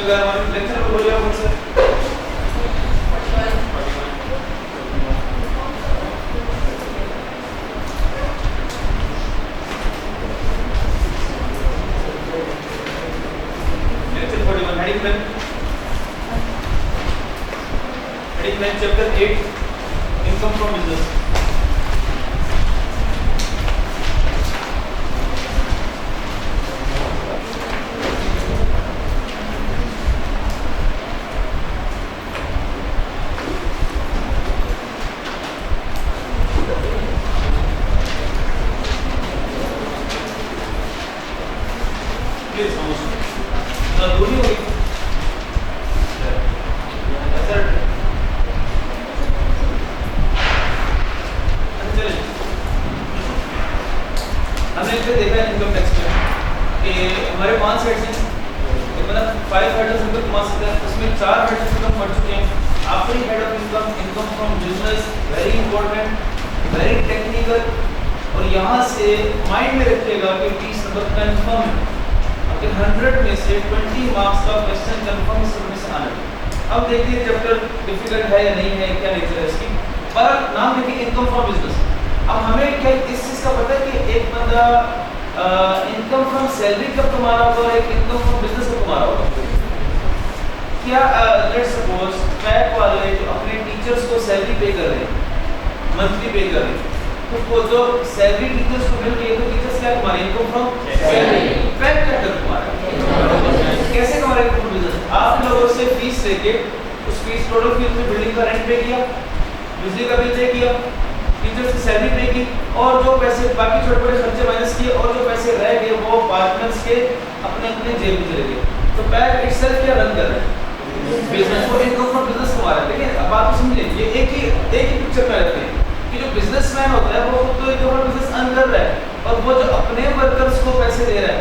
बिस्मिल्लाहिर्रहमानिर्रहीम। Lecture number बोलिए मुझसे। Lecture 41 heading 9 chapter 8 income from business. हमने इसे देखा है इनकम टैक्स में कि हमारे 5 हेड्स हैं, मतलब 5 हेड्स हम लोग कमा सकते हैं, उसमें 4 हेड्स हम पढ़ चुके हैं। आखिरी head of income from business, very important, very technical, और यहाँ से माइंड में रखिएगा कि 20 नंबर कंफर्म है। आपके 100 में से 20 मार्क्स का क्वेश्चन कंफर्म इसमें से आना है। अब देखिए चैप्टर डिफिकल्ट है या नहीं है, क्या नेचर है इसकी, पर नाम देखिए इनकम फ्रॉम बिजनेस। अब हमें क्या इस चीज़ का पता है कि एक बंदा इनकम फ्रॉम सैलरी कब कमा रहा होगा और एक इनकम फ्रॉम बिजनेस कब कमा रहा होगा। क्या लेट्स सपोज बैंक वाले जो अपने टीचर्स को सैलरी पे कर रहे हैं, मंथली पे कर रहे हैं, तो वो जो सैलरी टीचर्स को मिल रही है तो टीचर्स क्या कमा रहे हैं, इनकम फ्रॉम सैलरी। बैंक क्या कर कमा रहा है, कैसे कमा रहे हैं बिजनेस। आप लोगों से फीस लेके उस फीस टोटल फीस में बिल्डिंग का रेंट पे किया, बिजली का बिल पे किया, टीचर्स की सैलरी पे की, और जो पैसे बाकी छोटे बड़े खर्चे माइनस किए, और जो पैसे रह गए वो पार्टनर्स के अपने अपने जेब में चले गए। तो बैंक इटसेल्फ क्या रन कर रहा है, बिजनेस को इनकम फ्रॉम बिजनेस कमा रहा है। लेकिन अब बात समझिए, ये एक ही पिक्चर में रहते हैं कि जो बिजनेसमैन होता है वो तो इनकम फ्रॉम बिजनेस अर्न कर रहा है, और वो जो अपने वर्कर्स को पैसे दे रहा है,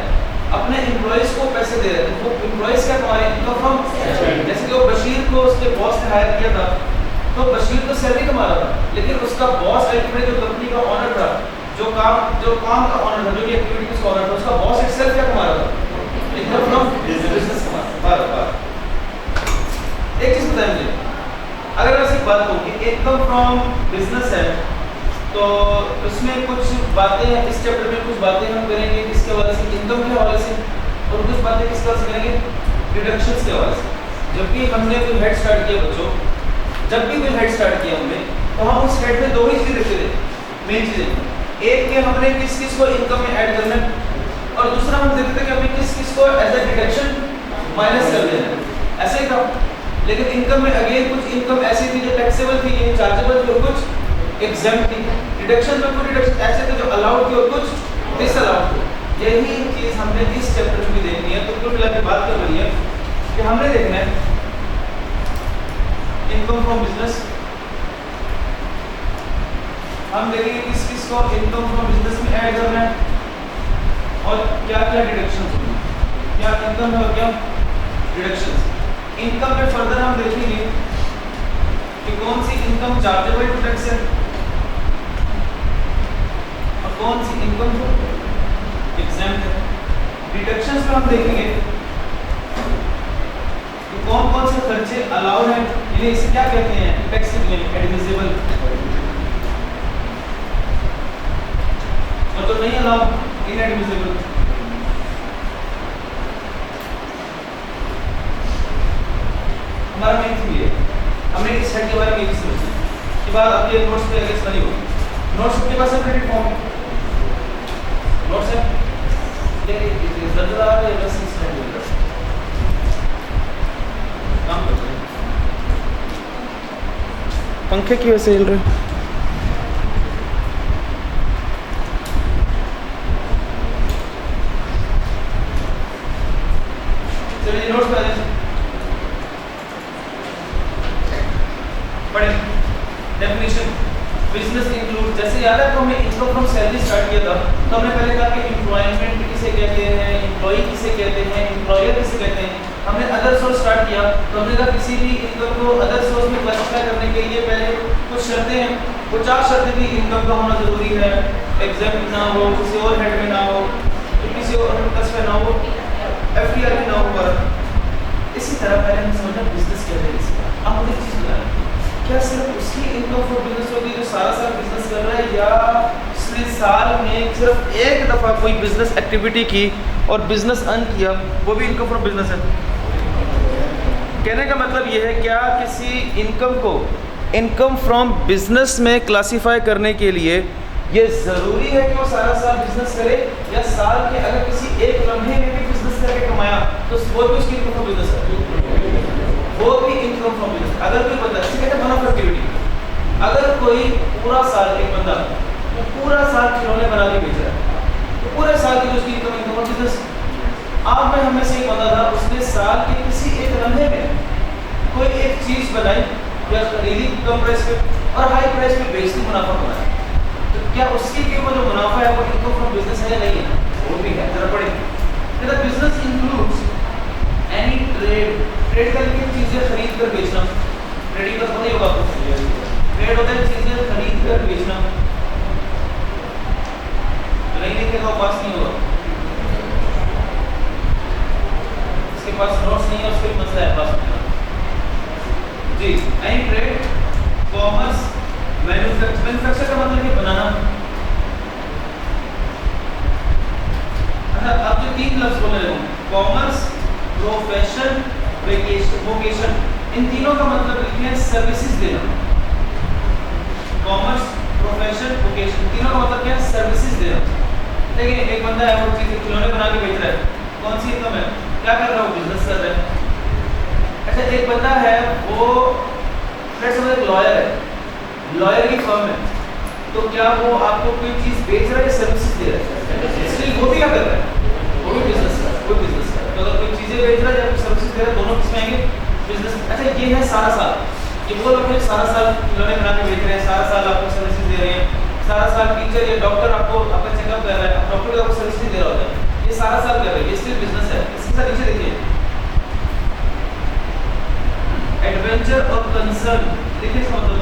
अपने एम्प्लॉइज को पैसे दे रहा है, वो एम्प्लॉइज क्या कमा रहे हैं, इनकम फ्रॉम। जैसे कि वो बशीर को उसके बॉस ने हायर किया था, तो बशीर तो सैलरी कमा रहा था, लेकिन उसका बॉस अल्टीमेटली जो कंपनी का ऑनर था, जो काम का ऑनर था, जो भी एक्टिविटीज का ऑनर था, उसका बॉस इटसेल्फ क्या कमा रहा था, इनकम फ्रॉम बिजनेस कमा रहा था। एक चीज बताइए मुझे, अगर ऐसी बात हो कि इनकम फ्रॉम बिजनेस है तो उसमें कुछ बातें हैं, इस चैप्टर में कुछ बातें हम करेंगे किसके हवाले से, इनकम के हवाले से, और कुछ बातें किसके हवाले से करेंगे, डिडक्शंस के हवाले से। जबकि हमने कोई हेड स्टार्ट किया बच्चों, जब भी कोई हेड स्टार्ट किया हमने, तो हम उस हेड में 2 ही चीज़ रखते थे, मेन चीज़ें। एक में हमने किस किस को इनकम में ऐड करना है, और दूसरा हम देखते थे कि हमें किस किस को एज ए डिडक्शन माइनस कर देना है, ऐसे ही था। लेकिन इनकम में अगेन कुछ इनकम ऐसी थी जो टैक्सेबल थी, ये चार्जेबल थी, और कुछ एग्जम्प्ट थी। डिडक्शन में कुछ डिडक्शन ऐसे थे जो अलाउड थी और कुछ डिसअलाउड थी। यही चीज़ हमने इस चैप्टर में भी देखनी है। तो कुल मिला के बात कर रही है कि हमने देखना है इनकम फ्रॉम बिजनेस, हम देखेंगे किस किस को इनकम फ्रॉम बिजनेस में ऐड करना है, और क्या क्या डिडक्शंस होंगे, क्या इनकम है और क्या डिडक्शंस। इनकम में फर्दर हम देखेंगे कि कौन सी इनकम चार्जेबल टू टैक्स है और कौन सी इनकम एग्जैम्प्ट है। डिडक्शंस में हम देखेंगे कि कौन कौन से खर्चे अलाउड हैं, यानी इसे क्या कहते हैं, टैक्स एडमिसिबल, और तो नहीं अलाउड, इनएडमिसिबल। हमारा मेन थी है, हमने इस हेड के बारे में समझा कि बाद आपके नोट्स पे अगेंस्ट बनी होगी। नोट्स के पास है, क्रेडिट फॉर्म नोट्स है, ये जल्दा है, बस स्टैंड हो रहा है, काम करते हैं। पंखे की वजह से हिल रहे। चलिए नोट्स पे आ जाए, पढ़े। डेफिनेशन बिजनेस इंक्लूड, जैसे याद है तो हमने इनकम फ्रॉम सैलरी स्टार्ट किया था, तो हमने पहले कहा कि एम्प्लॉयमेंट किसे कहते हैं, एम्प्लॉई किसे कहते हैं, एम्प्लॉयर किसे कहते हैं। हमने अदर सोर्स स्टार्ट किया, तो हमने कहा किसी भी इनकम को अदर सोर्स में क्लासिफाई करने के लिए पहले कुछ शर्तें हैं, वो 4 शर्तें थी। इनकम का होना जरूरी है, एग्जैम्प्ट ना हो, किसी और हेड में ना हो, किसी और क्लास में ना हो, एफडीआर में ना हो। इसी तरह पहले हम समझना बिजनेस क्या है इसका। अब मुझे एक चीज़ बताना, क्या सिर्फ उसकी इनकम फ्रॉम बिजनेस होगी जो सारा साल बिजनेस कर रहा है, या उसने साल में सिर्फ एक दफ़ा कोई बिजनेस एक्टिविटी की और बिजनेस अर्न किया, वो भी इनकम फ्रॉम बिजनेस है? कहने का मतलब ये है, क्या किसी इनकम को इनकम फ्रॉम बिजनेस में क्लासीफाई करने के लिए ये ज़रूरी है कि वो सारा साल बिजनेस करे, या साल के अगर किसी एक लम्हे में भी बिजनेस करके कमाया तो वो भी उसकी इनकम फ्रॉम बिजनेस है, वो भी इनकम फ्रॉम बिजनेस। अगर कोई बंदा, इसे कहते हैं वन ऑफ एक्टिविटी, अगर कोई पूरा साल एक बंदा वो पूरा साल खिलौने बना के बेच रहा है, तो पूरे साल की जो उसकी इनकम फ्रॉम बिजनेस। आप में हमें से एक बंदा था, उसने साल के किसी एक लम्हे में कोई एक चीज़ बनाई या खरीदी कम प्राइस पे और हाई प्राइस पे बेचती, मुनाफा कमाया, तो क्या उसकी के वो जो मुनाफा है वो इनकम फ्रॉम बिजनेस है या नहीं है? वो भी है। जरा पढ़ेंगे, business includes any trade, trade करके चीज़ें खरीद कर बेचना, ट्रेडिंग का तो नहीं होगा आपको, ट्रेड होता है चीज़ें खरीद कर बेचना, नहीं लिखेगा पास नहीं होगा, इसके पास नोट्स नहीं है उसके मसला है पास जी। एनी ट्रेड, कॉमर्स, मैन्युफैक्चर का मतलब है बनाना। अच्छा, अब जो तीन लफ्ज बोल रहे हो, कॉमर्स, प्रोफेशन, वोकेशन, इन तीनों का मतलब लिखे हैं सर्विसेज देना। कॉमर्स, प्रोफेशन, वोकेशन, तीनों का मतलब क्या है? सर्विसेज देना। देखिए, एक बंदा है वो चीज़ खिलौने बना के बेच रहा है, कौन सी इनकम है? क्या कर रहा है? वो बिजनेस कर रहा है। अच्छा, एक बंदा है वो लॉयर है, लॉयर की फर्म है, तो क्या वो आपको कोई चीज़ बेच रहा है या सर्विसेज दे रहा है? इसलिए वो भी क्या कर रहा है? वो भी बिजनेस कर रहा है, वो बिजनेस कर रहा है। तो अगर कोई चीज़ें बेच रहा है या सर्विसेज दे रहा है, दोनों किसमें आएंगे? बिजनेस। अच्छा, ये है सारा साल, ये वो लोग सारा साल खिलौने बना के बेच रहे हैं, सारा साल आपको सर्विसेज दे रहे हैं, सारा साल टीचर या डॉक्टर आपको आपका चेकअप कर रहा है, डॉक्टर को आपको सर्विसेज दे रहा होता है, ये सारा साल कर रहे हैं, ये स्टिल बिजनेस है। इसके साथ नीचे देखिए, एडवेंचर और कंसर्न, देखिए इसका मतलब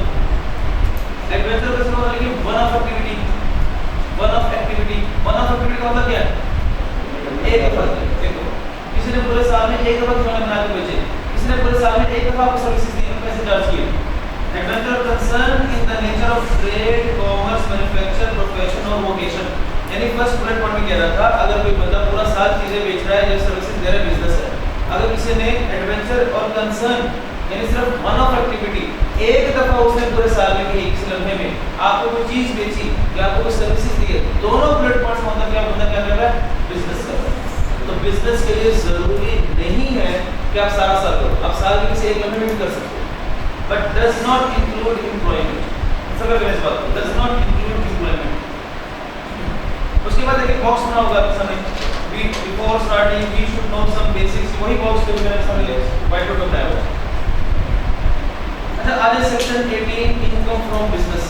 एडवेंचर का मतलब लिखिए one of activity, one of activity, one of activity का मतलब क्या है? एक दफा। देखो, किसी ने पूरे साल में एक दफा खिलौने बना के बेचे, किसी ने पूरे साल में एक दफा आपको सर्विसेज दी, पैसे चार्ज किए। एडवेंचर और concern in the nature of trade, commerce, manufacture, profession और वोकेशन। यानी फर्स्ट बुलेट पॉइंट में कह रहा था, अगर कोई बंदा पूरा साल चीजें बेच रहा है या सर्विसेज दे रहा है, बिजनेस है। अगर किसी ने एडवेंचर और कंसर्न यानी सिर्फ वन ऑफ एक्टिविटी, एक दफा उसने पूरे साल में की, एक लम्हे में आपको कोई चीज बेची या आपको कोई सर्विसेज दी है, दोनों प्लेट पॉइंट्स में मतलब क्या बंदा क्या कर रहा है? बिजनेस कर रहा है। तो बिजनेस के लिए जरूरी नहीं है कि आप सारा साल करो, आप साल के किसी एक लम्हे में भी कर सकते हो, but does not include employment. समझ गए इस बात को? Does not include employment. उसके बाद देखिए बॉक्स बना होगा आपके सामने, before starting we should know some basics, वही बॉक्स जो मैंने सामने व्हाइट बोर्ड पर बनाया हुआ है। अच्छा, आज section 18 income from business,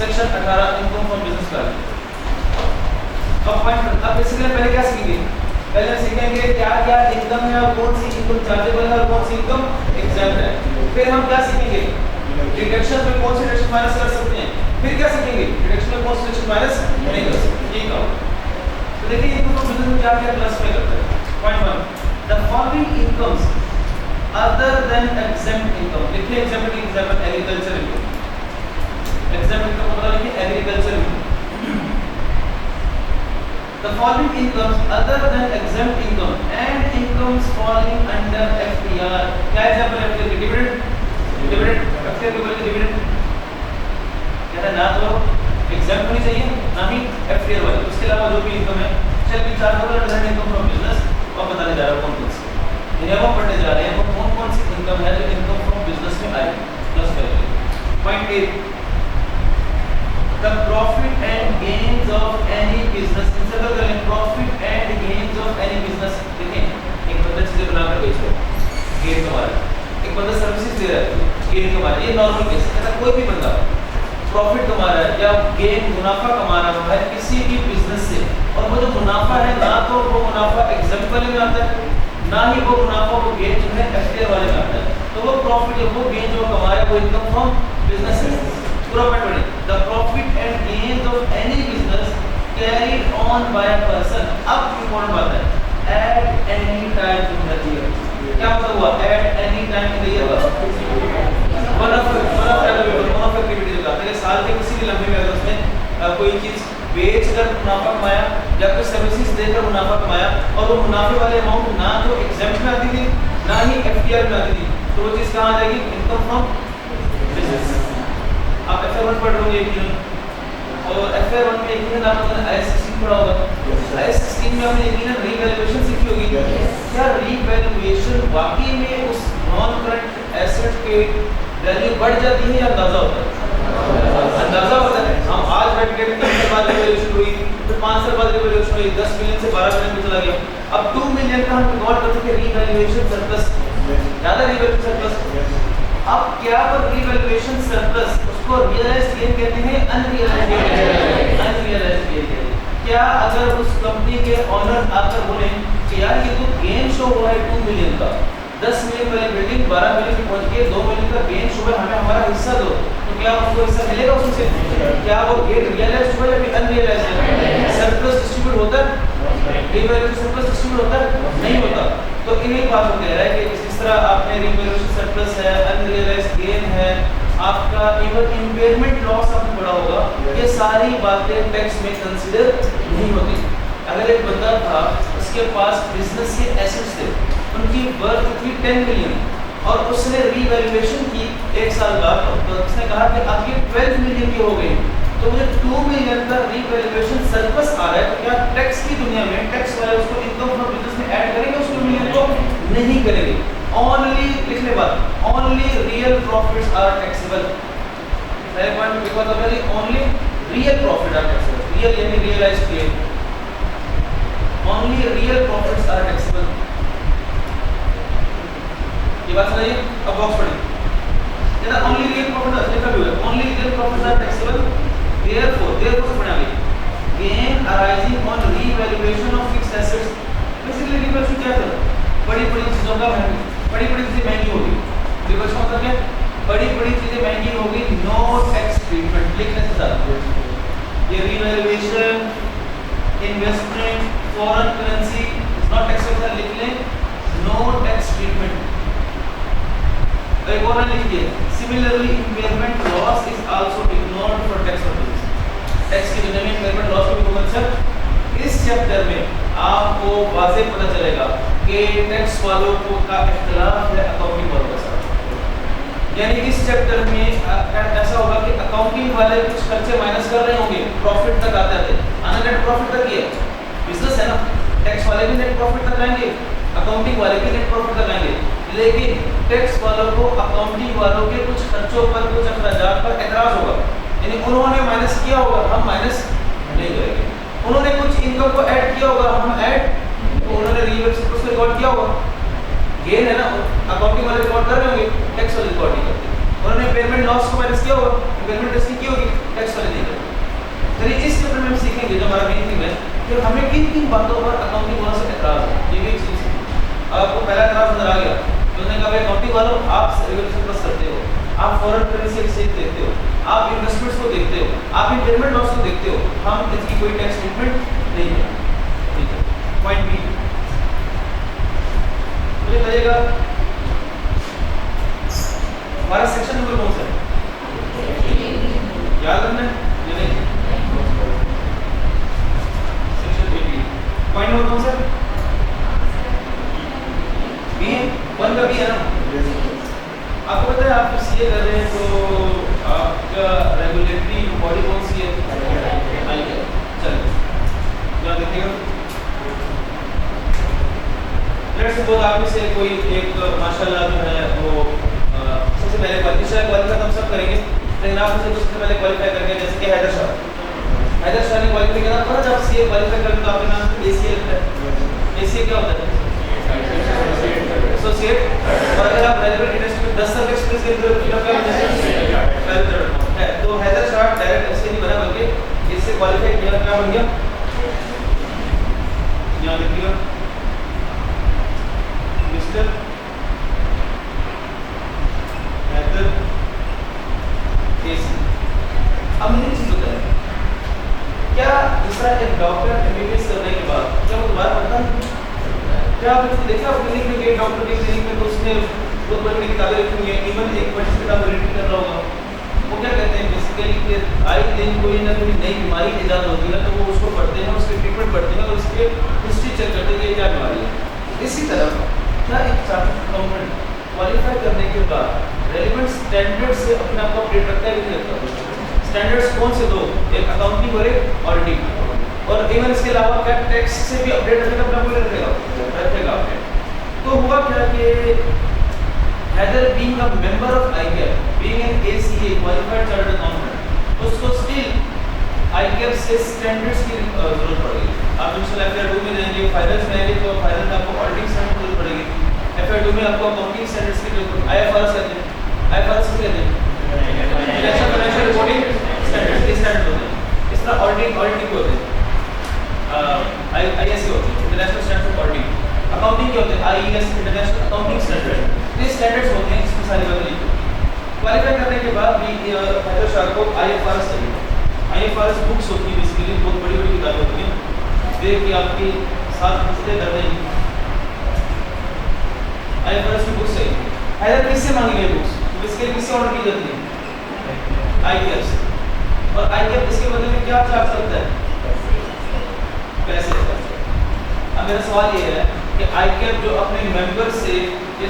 section 18 income from business का। अब पॉइंट, अब इसके लिए पहले क्या सीखेंगे? पहले सीखेंगे क्या क्या इनकम है और कौन सी इनकम चार्जेबल है और कौन सी इनकम एग्जैम्प्ट है। फिर हम क्या सीखेंगे? डिडक्शन में कौन सी डिडक्शन माइनस कर सकते हैं। फिर क्या सीखेंगे? डिडक्शन में कौन सी डिडक्शन माइनस नहीं कर सकते। ये कहो तो देखिए इनकम फ्रॉम बिजनेस में क्या क्या क्लासिफाई करते हैं। Point 1, the following incomes other than exempt income। लिखिए exempt की example agriculture income, exempt income मतलब लिखिए agriculture income. The following incomes other than exempt income and incomes falling under FTR। क्या एग्जांपल है FTR की? Dividend, dividend FTR के ऊपर dividend क्या है? ना तो exempt होनी चाहिए ना ही FTR वाली, उसके अलावा जो भी इनकम है चल विचार करो अंडर इनकम फ्रॉम बिजनेस और बताने जा रहा हूं कौन कौन सी वो पढ़ने जा रहे हैं, वो कौन कौन सी इनकम है जो इनकम फ्रॉम बिजनेस में आएगी। प्लस करेंगे। Point 8, the profit and gains of any business. इनसे क्या करेंगे? Profit and gains of any business. देखें, एक बंदा चीजें बनाकर बेच रहा है, गेन कमा रहा है, एक बंदा सर्विसेज दे रहा है, गेन कमा रहा है। ये नॉर्मल केस है। कोई भी बंदा प्रॉफिट कमा रहा है या गेन मुनाफा कमा रहा है किसी भी बिजनेस से, और वो जो मुनाफा है ना तो वो मुनाफा एग्जाम्पल में आता है, ना ही वो मुनाफा वो गेन जो है एफटीआर वाले में आता है। तो वो प्रॉफिट या वो गेन जो कमा रहा है वो इनकम फ्रॉम बिजनेस है। पूरा पॉइंट पढ़िए, the profit and gains of any business carried on by a person. अब इंपॉर्टेंट बात है, at any time in the year. क्या मतलब कोई चीज़ बेच कर मुनाफा कमाया या कोई सर्विसेज देकर मुनाफा कमाया और वो मुनाफे वाले अमाउंट ना तो एग्जाम्प्ट में आती थी ना ही एफटीआर में आती थी, तो वो चीज़ कहाँ आ जाएगी? Income from business. आप FR1 पढ़ रहे होंगे यकीनन, और FR1 में यकीनन आपने IS16 पढ़ा होगा। IS16 में आपने यकीनन रीवैल्यूएशन सीखी होगी। क्या रीवैल्यूएशन वाकई में उस नॉन करंट एसेट के वैल्यू बढ़ जाती है या अंदाजा होता है? अंदाजा होता है। हम आज बैठ के 3 साल बाद रिवैल्यूएशन हुई, फिर 5 साल बाद रिवैल्यूएशन हुई, 10 मिलियन से 12 मिलियन में चला गया। अब 2 मिलियन का हम रिकॉर्ड करते थे रीवैल्यूएशन सरप्लस, ज़्यादा रीवैल्यूएशन सरप्लस। अब क्या पर रीवैल्यूएशन सरप्लस उसको रियलाइज्ड गेन कहते हैं, अनरियलाइज्ड गेन कहते हैं, अनरियलाइज्ड गेन कहते हैं। क्या अगर उस कंपनी के ओनर आकर बोले कि यार ये तो गेन शो हुआ है 2 मिलियन का, 10 मिलियन वाली बिल्डिंग 12 मिलियन की पहुंच गई, 2 मिलियन का गेन शो है, हमें हमारा हिस्सा दो, तो क्या उनको हिस्सा मिलेगा उससे? क्या वो गेन रियलाइज्ड हुआ या फिर अनरियलाइज्ड है? सरप्लस डिस्ट्रीब्यूट होता है? रीवैल्यूएशन सरप्लस डिस्ट्रीब्यूट होता है? नहीं होता। तो इन्हीं बात को कह रहा है कि जिस तरह आपने रीवैल्यूएशन सरप्लस है, अनरियलाइज्ड गेन है, आपका इवन इम्पेयरमेंट लॉस आपने पढ़ा होगा, ये सारी बातें टैक्स में कंसीडर नहीं होती। अगर एक बंदा था, उसके पास बिजनेस के एसेट्स थे, उनकी वर्थ थी 10 मिलियन और उसने रीवैल्यूएशन की 1 साल बाद, तो उसने कहा कि अब ये 12 मिलियन की हो गई, तो मुझे 2 मिलियन का रीवैल्यूएशन सरप्लस आ रहा है, तो क्या टैक्स की दुनिया में टैक्स वाले उसको इनकम फ्रॉम बिजनेस में ऐड करेंगे उस 2 मिलियन को? नहीं करेंगे। ओनली लिखने बाद only real profits are taxable. पहले point because of only real profit are taxable, real यानी realised gain, only real profits are taxable. ये बात समझिए। अब बॉक्स पढ़िए, जरा ओनली रियल प्रॉफिट लिखा भी हुआ है, only real profits are taxable, therefore से पढ़ा गया gain arising on revaluation of fixed assets. Basically revaluation क्या है? बड़ी चीज़ों का बड़ी चीज़ें महंगी होगी, रीवैल्यूएशन मतलब क्या? बड़ी चीज़ें महंगी होगी, नो टैक्स ट्रीटमेंट लिखने से साथ ये revaluation, investment, foreign currency is not taxable, लिख लें नो टैक्स ट्रीटमेंट। एक और लिखिए similarly impairment loss is also ignored for tax purposes. Tax की दुनिया में इम्पेयरमेंट लॉस को भी मतलब इस चैप्टर में आपको वाज़ेह पता चलेगा कि टैक्स वालों को का इख्तिलाफ है अकाउंटिंग वालों के साथ। यानी इस चैप्टर में ऐसा होगा कि अकाउंटिंग वाले कुछ खर्चे माइनस कर रहे होंगे, प्रॉफिट तक आते आते आना नेट प्रॉफिट तक ही है, बिजनेस है ना, टैक्स वाले भी नेट प्रॉफिट तक आएंगे, अकाउंटिंग वाले भी नेट प्रॉफिट तक आएंगे, लेकिन टैक्स वालों को अकाउंटिंग वालों के कुछ खर्चों पर, कुछ अखराजात पर एतराज़ होगा। यानी उन्होंने माइनस किया होगा, हम माइनस नहीं करेंगे, उन्होंने कुछ इनकम को ऐड किया होगा, हम ऐड, उन्होंने रीवैल्यूएशन को रिकॉर्ड किया होगा, गेन है ना, अकाउंटिंग वाले रिकॉर्ड कर रहे होंगे, टैक्स वाले रिकॉर्ड नहीं करते। उन्होंने पेमेंट लॉस को माइनस किया होगा, पेमेंट टेस्ट की होगी, टैक्स वाले नहीं करते। चलिए इस चैप्टर में हम सीखेंगे, जो हमारा मेन थिंग है कि हमें किन बातों पर अकाउंटिंग वालों से एतराज़ है। ये भी एक चीज़ है। आपको पहला एतराज़ नजर आ गया, उसने कहा भाई अकाउंटिंग वालों आप रीवैल्यूएशन प्लस करते हो, आप फॉरेन करेंसी एक्सचेंज देखते हो, आप इन्वेस्टमेंट्स को देखते हो, आप इम्पेयरमेंट लॉस को देखते हो, हम इसकी कोई टैक्स ट्रीटमेंट नहीं है। ठीक है, पॉइंट बी मुझे बताइएगा हमारा सेक्शन नंबर कौन सा है? याद रखना है या नहीं? सेक्शन 18 पॉइंट नंबर कौन सा? बी है, 1 का बी है ना। आपको पता है आप सीए कर रहे हैं तो आपका रेगुलेटरी बॉडी कौन सी है? चलिए क्या देखिएगा, लेट्स सपोज आप में से कोई एक माशाल्लाह जो है वो सबसे पहले क्वालिफाई तो हम सब करेंगे, लेकिन आप उसे सबसे पहले क्वालिफाई करके, जैसे कि हैदर शाह ने क्वालिफाई किया था, जब सीए क्वालिफाई करते तो आपके नाम एसीए लगता है। एसीए क्या होता है? एसोसिएट। और अगर आप रेलेवेंट इंडस्ट्री में 10 साल का एक्सपीरियंस के लिए क्या है, तो हैदर शाह डायरेक्ट ऐसे नहीं बना, बल्कि इससे क्वालिफाई किया, क्या बन गया? यहाँ देखिएगा मिस्टर हैदर एसी। अब मुझे चीज होता है क्या, दूसरा एक डॉक्टर एमबीबीएस करने के बाद क्या वो दोबारा पढ़ता है? क्या आप इसको देखा क्लिनिक में गए, डॉक्टर के क्लिनिक में, तो उसने बहुत बड़ी किताबें रखी हुई हैं, इवन एक बड़ी किताब रीड कर रहा होगा, वो क्या कहते हैं बेसिकली के लिए आए दिन कोई ना कोई नई बीमारी ईजाद होती है तो वो उसको पढ़ते हैं, उसके ट्रीटमेंट पढ़ते हैं और उसके हिस्ट्री चेक करते हैं कि ये क्या बीमारी है। इसी तरह क्या एक चार्टर्ड अकाउंटेंट क्वालिफाई करने के बाद रेलिवेंट स्टैंडर्ड से अपने आप को अपडेट रखता है कि नहीं रखता? स्टैंडर्ड्स कौन से दो? एक अकाउंटिंग और एक ऑडिटिंग। और इवन इसके अलावा क्या टैक्स से भी अपडेट रखेगा अपना कोई रखेगा अपडेट। तो हुआ क्या कि Either being a member of ICAP, being an ACA qualified chartered accountant, उसको still ICAP से standards की जरूरत पड़ेगी। आप इंशाल्लाह FR2 में जाएंगे, फाइनेंस में आएंगे तो फाइनेंस में आपको ऑडिटिंग स्टैंडर्ड की जरूरत पड़ेगी। FR2 में आपको अकाउंटिंग स्टैंडर्ड्स की जरूरत पड़ेगी। IFRS कहते हैं, IFRS कहते हैं इंटरनेशनल फाइनेंशियल रिपोर्टिंग स्टैंडर्ड्स, ये स्टैंडर्ड होते हैं। इस तरह ऑडिटिंग होते हैं, ISA होते हैं, international standard for auditing. Accounting क्या होते हैं? IES, international accounting standard. ये स्टैंडर्ड्स होते हैं, इसमें सारी बातें लिखी होती हैं। क्वालिफाई करने के बाद भी हैदर शाह को IFRS चाहिए। IFRS बुक्स होती है, बेसिकली बहुत बड़ी बड़ी किताबें होती हैं, देख के आपके साथ पुछते कर देंगे। IFRS की बुक्स चाहिए। हैदर किससे मांगी गई बुक्स? बेसिकली किससे ऑर्डर की जाती है? ICAP से। और ICAP इसके बदले में क्या चार्ज करता है? पैसे। अब मेरा सवाल ये है कि ICAP जो अपने मेंबर से ये